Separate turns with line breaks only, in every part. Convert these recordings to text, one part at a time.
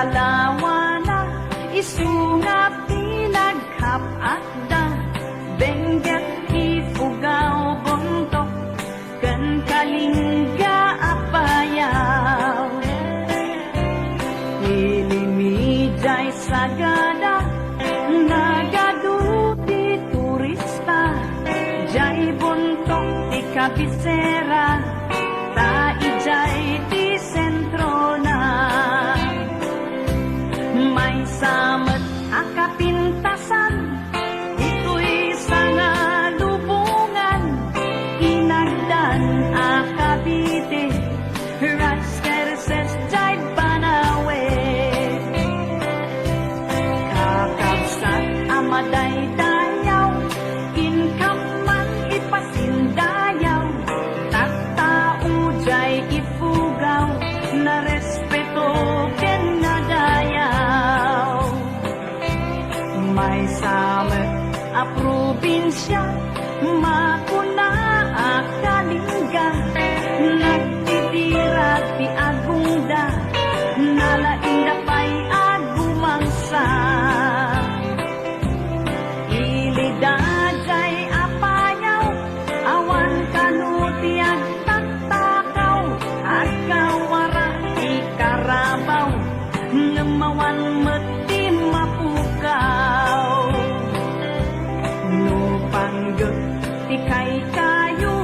kalawana isunga pinaghap at da bengget ifugaw buntok kan kalingga apayaw ilimijay sagada nagaduti turista jay buntok ti kabisera ta ijay ti sentro na may samet akapintasan ito'y sanga lubungan inagdan akabite raskerses jay banawe kakabsat amaday dayaw inkaman ipasindayaw taktao jay ifugaw na respeto ken nadayaw may samet a probinsya makuna akalingga nagtitirag ti agungda nalainda pa'y agumangsa ilidajay apayaw awan kanuti agtaktakaw agkawara ikarabaw ngemawan meti mapukaw no panggep ti kay kayo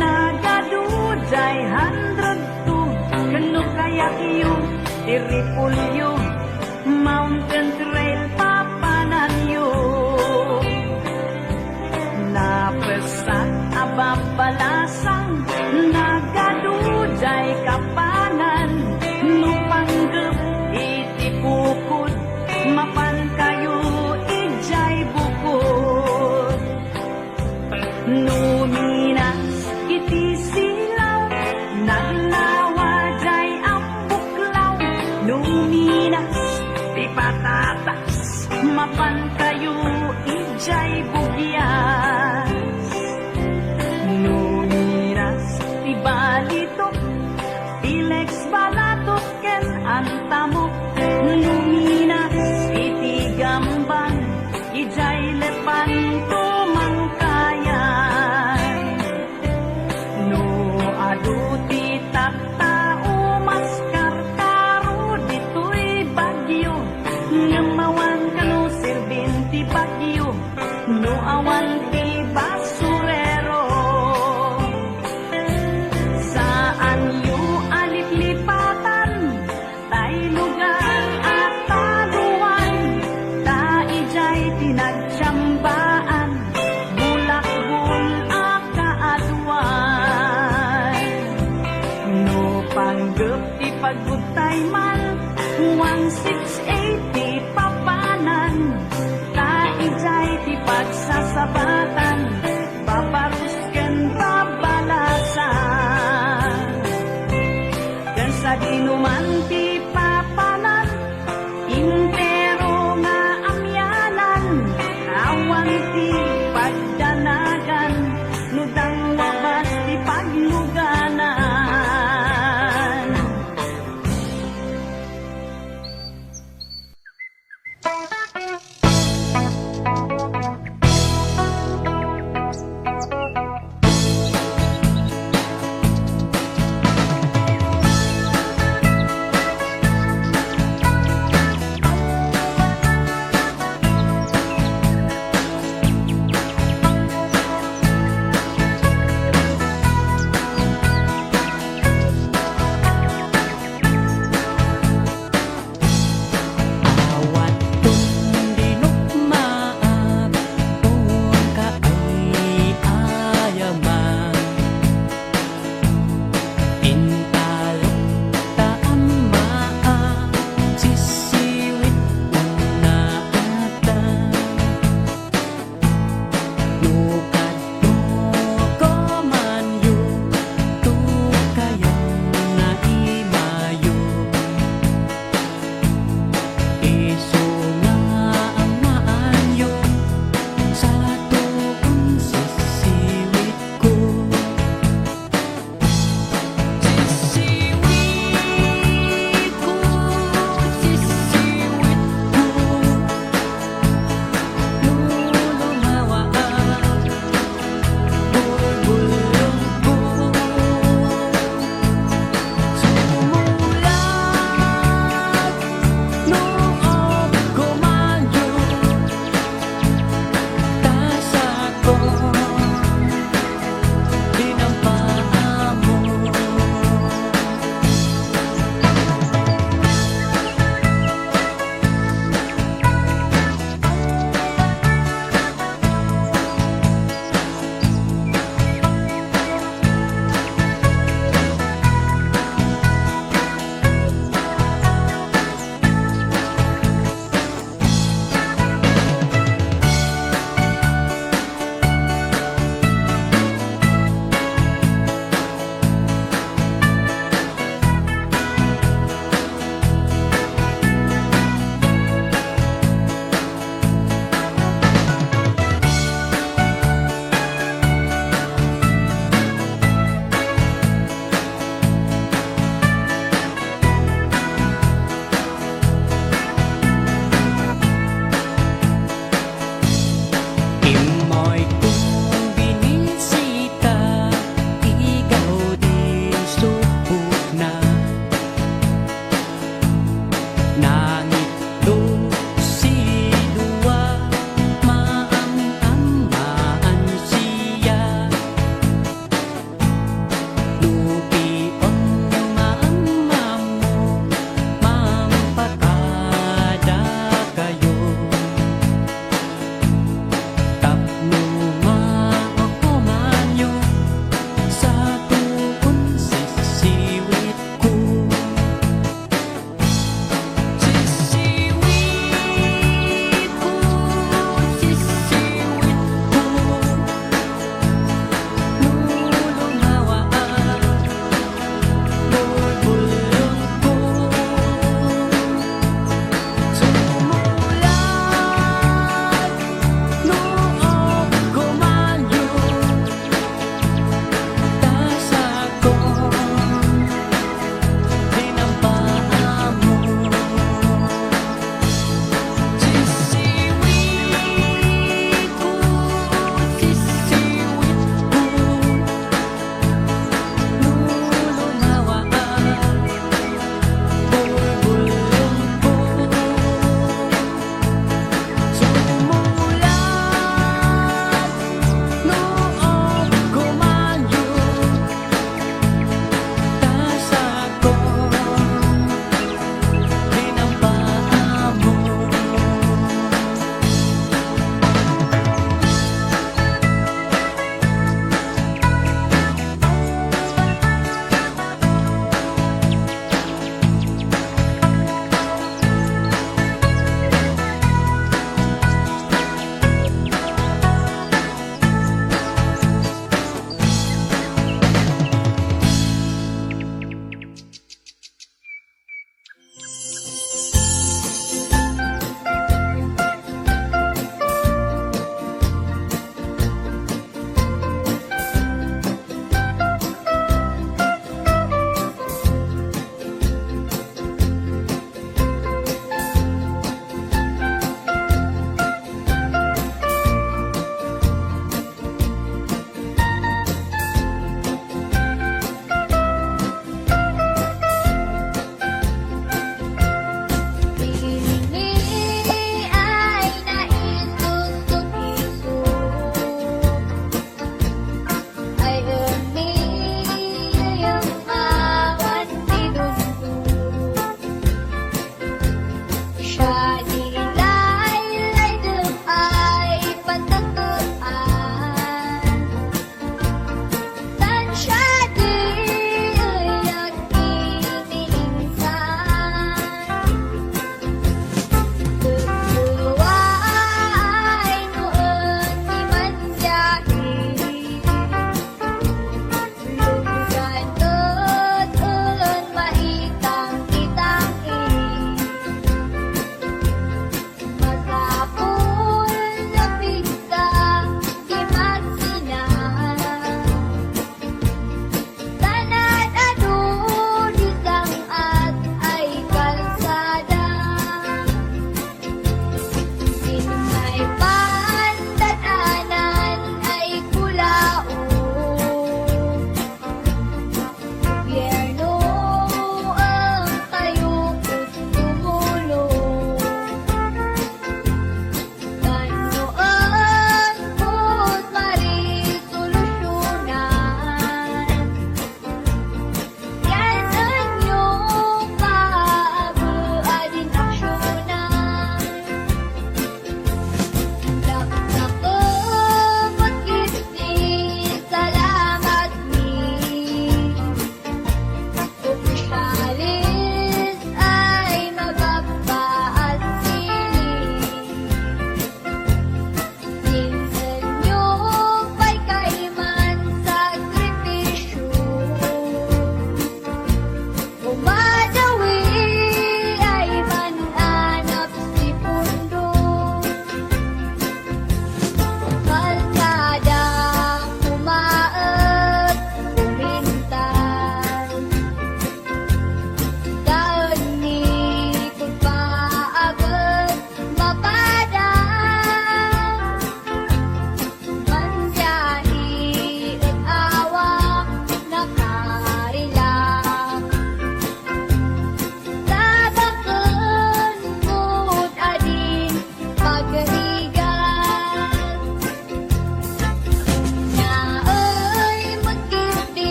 nagadujay 102 kano kaya iyo ti Ripolyo Mountain Trail papananyo napesak ababalasang nagadujay kapanan no panggep iti bukod mapan kayo ijay bukod numinas iti silaw naglawa jay ang buklaw numinas ti patatas mapan kayo ijay bugyas numinas ti balitok Pilex balatot ken antamok luminas iti gambang ijay lepanto mangkayan no aduti taktao maskar karo dito'y bagyo ngemawan kano sirbin ti bagyo no awan ti basurero saan yu alitlipatan tay lugar at taluan ta ijay tinagtsambaan bulakbol akaaduan no panggep ti pagbutay man 1680 papanan ta ijay ti pagsasabatan paparus ken babalasan ken sa dinuman ti papanan intero nga amyanan awan ti pagdanagan nudang wabas ti pagluganan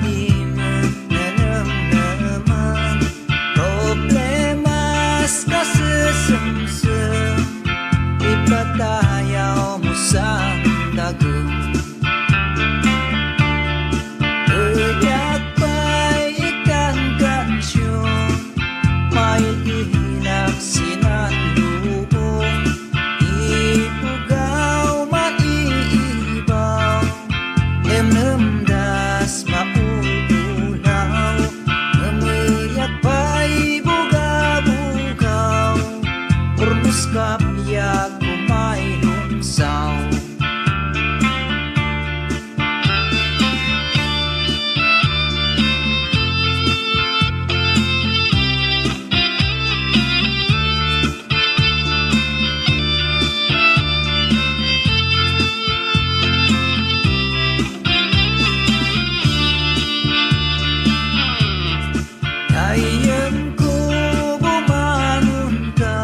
di menenang problemas kasesemsem ipatayaw mo sa dagang Iyak pa'y ikang kansyon may ihilak sinandubong ipugaw maiibaw Nemdas maululaw Ngamiyak pa'y buga-bugaw Urnos kapyag kumay lumsaw Ayan ko bumangon ka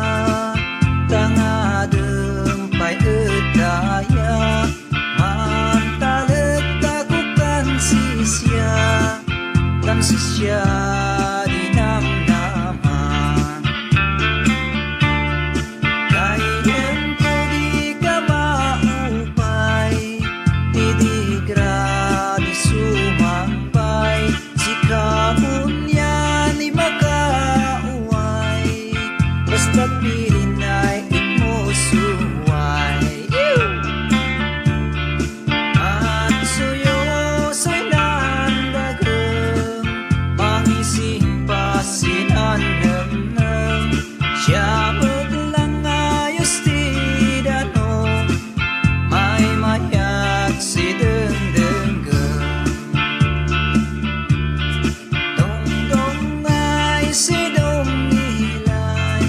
Tangadeng pa'y edaya Mantalet ako kan sisya dinamnaman Ayan ko di ka maupay Di grabe sumampay Sikapon ni makauway Basta't pilin ay ikmusuway At suyoso'y nandagang Mangising pa sinanamnam Siya maglang ayos tidanong May mayat si dengdenggang Sidong nilay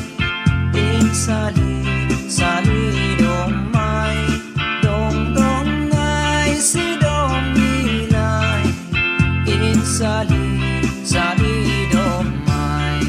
salidong may Dong ay sidong nilay salidong may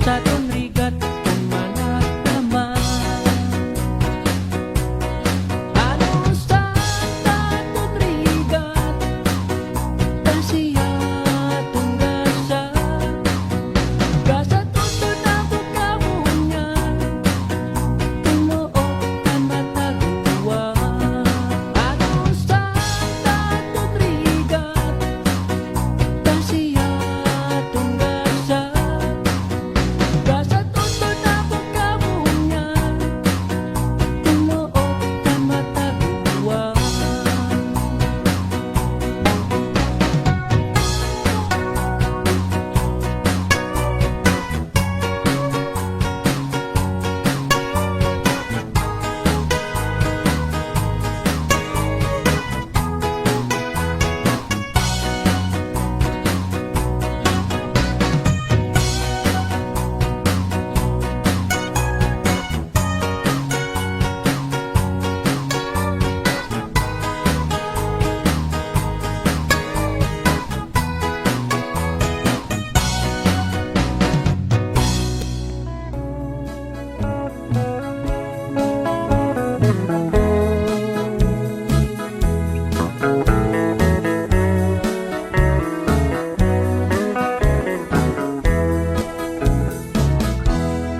sa tunrigat kan managdama. Ano sa tunrigat kan siya tunggasa, gasa tuto na bukahunya, tumuo kan matagwa. Ano sa tunrigat kan siya tunggasa, gasa tuto na bukahunya, tumuo kan matagwa.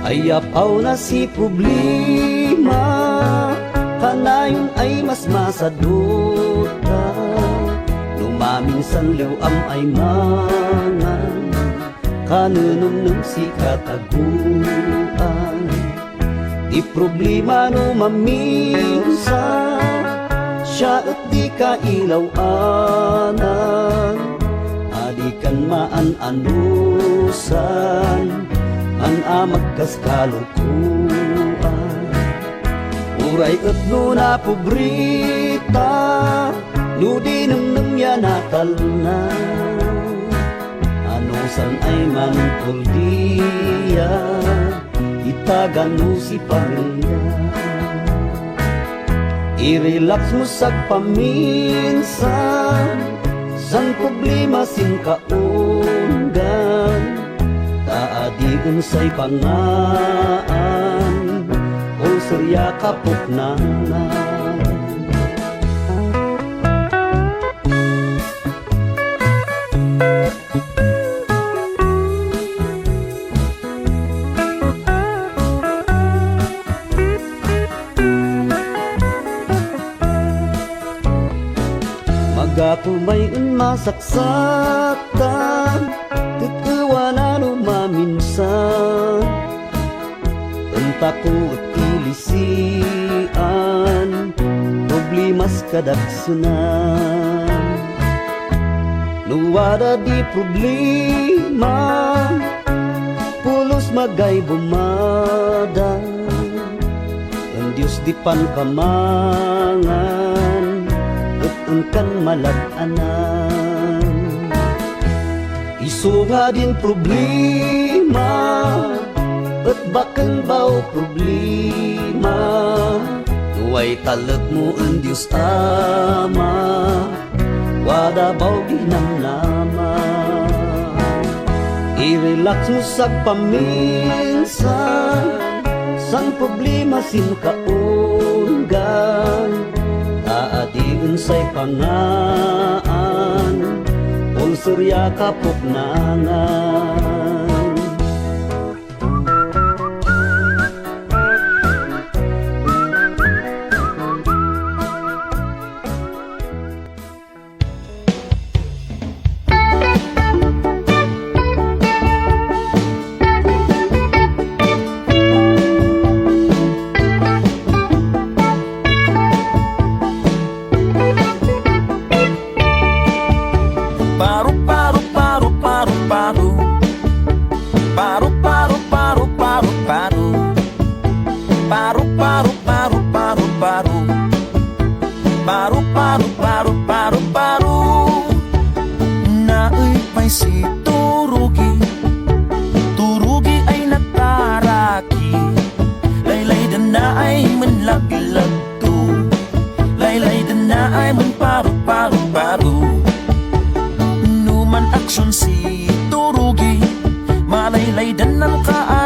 Ayapaw na si problema, kanayon ay mas masaduta. Lumaminsan liwam ay mangan, kanunong si kataguan. Di problema no maminsan, siya at di ka ilawanan. Adikan maan-anusan, an amagkas kalukuan. Uray at nuna pobrita, nudi nung ya natalna. Ano san ay mantuldiya, itagano si pamilya. I-relax mo sa paminsan, san problema sin kaundan. Taadi unsay pangaan, o surya kapuknanan. Magapumayon masaksatan, tutuwa na lumaminsan. Entakot ilisian, problemas kadagsunan. Nuwada di problema, pulos magay bumada. Ang Diyos di pankamangan, kan malag-anan. Isuga din problema, at bakang baw problema. Nuway talag mo ang Diyos Ama, wada baw ginamnama. I-relax mo sa paminsan, sang problema sin kaunggan. Taadi unsay pangaan, ol surya kapuknanan.
Numan aksyon si turugi, malaylay dan ng kaan.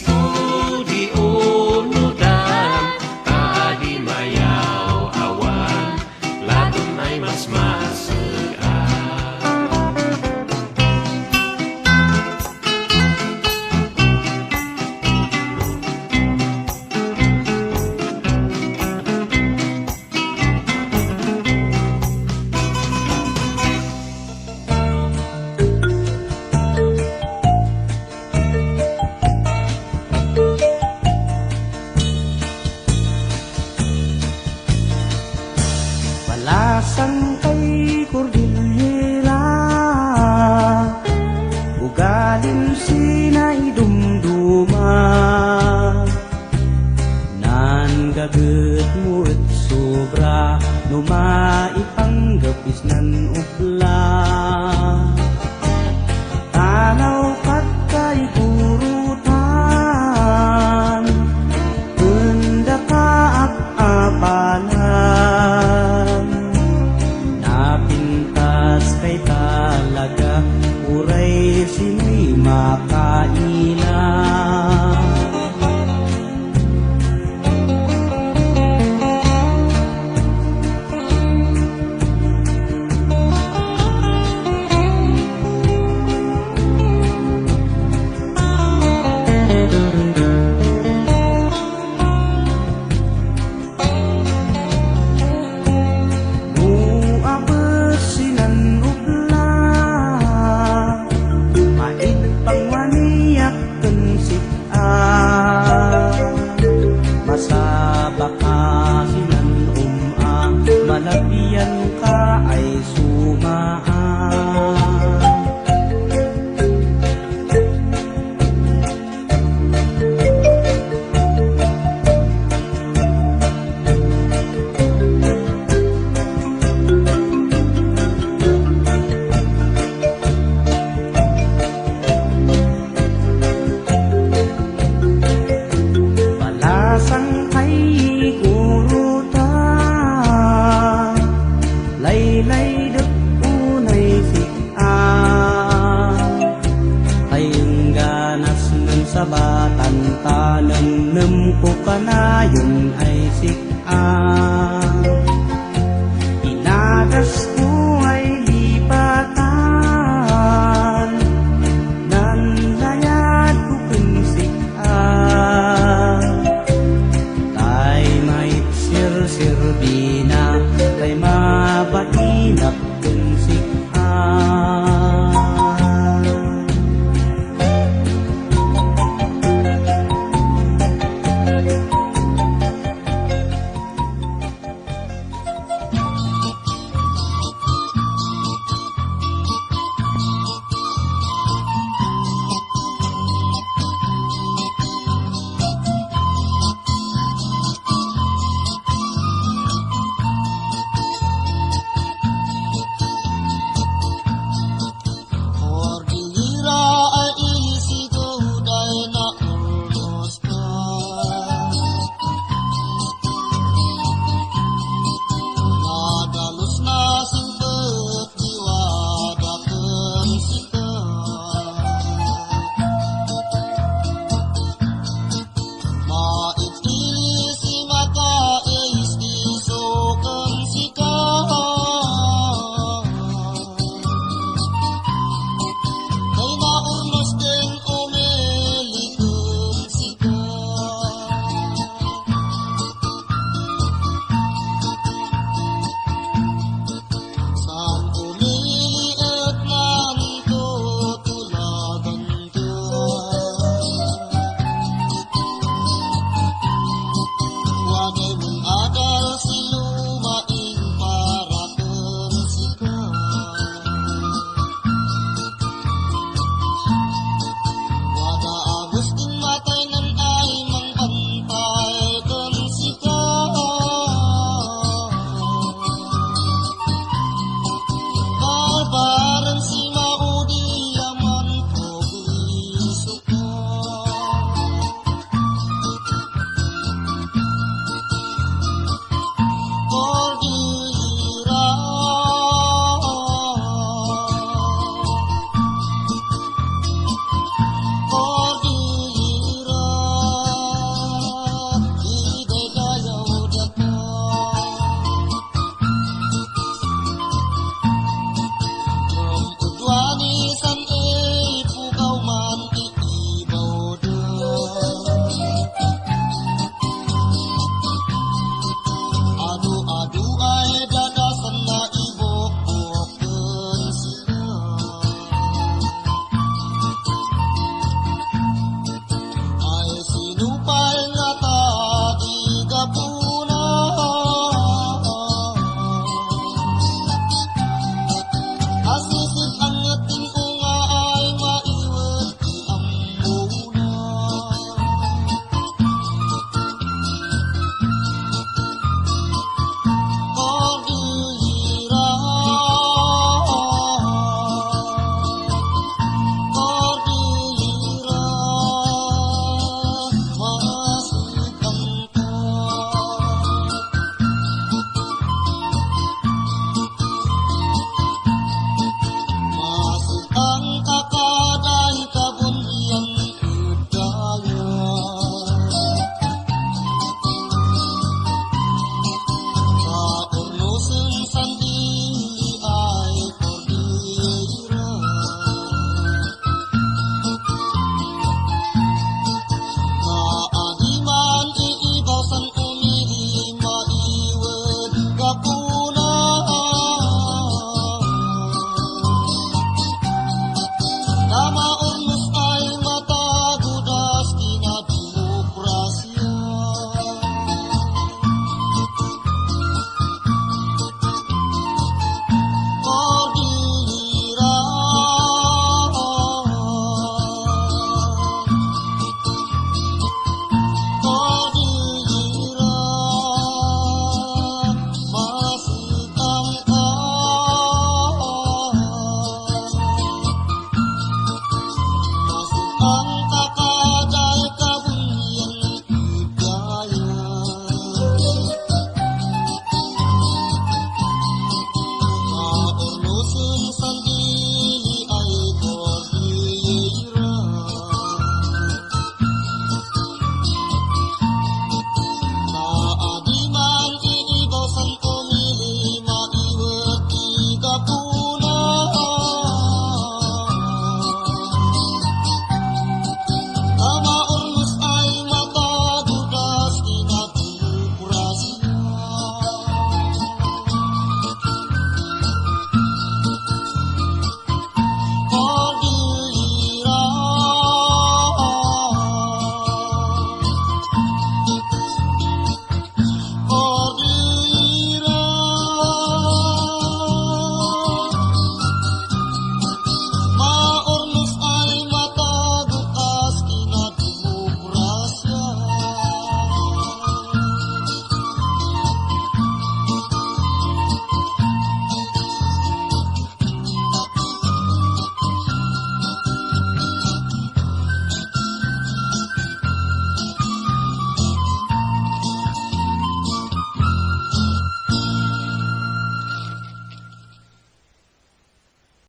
studio nudan, tadi mayaw awan, lagun ay mas masegaan.
Palasan kay Cordillera, ugalim sinay dumduma, nan gaget mo at sobra, no maipanggapis nan upla. Tanaw kat kay kurutan, benda ka at apalan, napintas kay talaga, uray sino'y makain.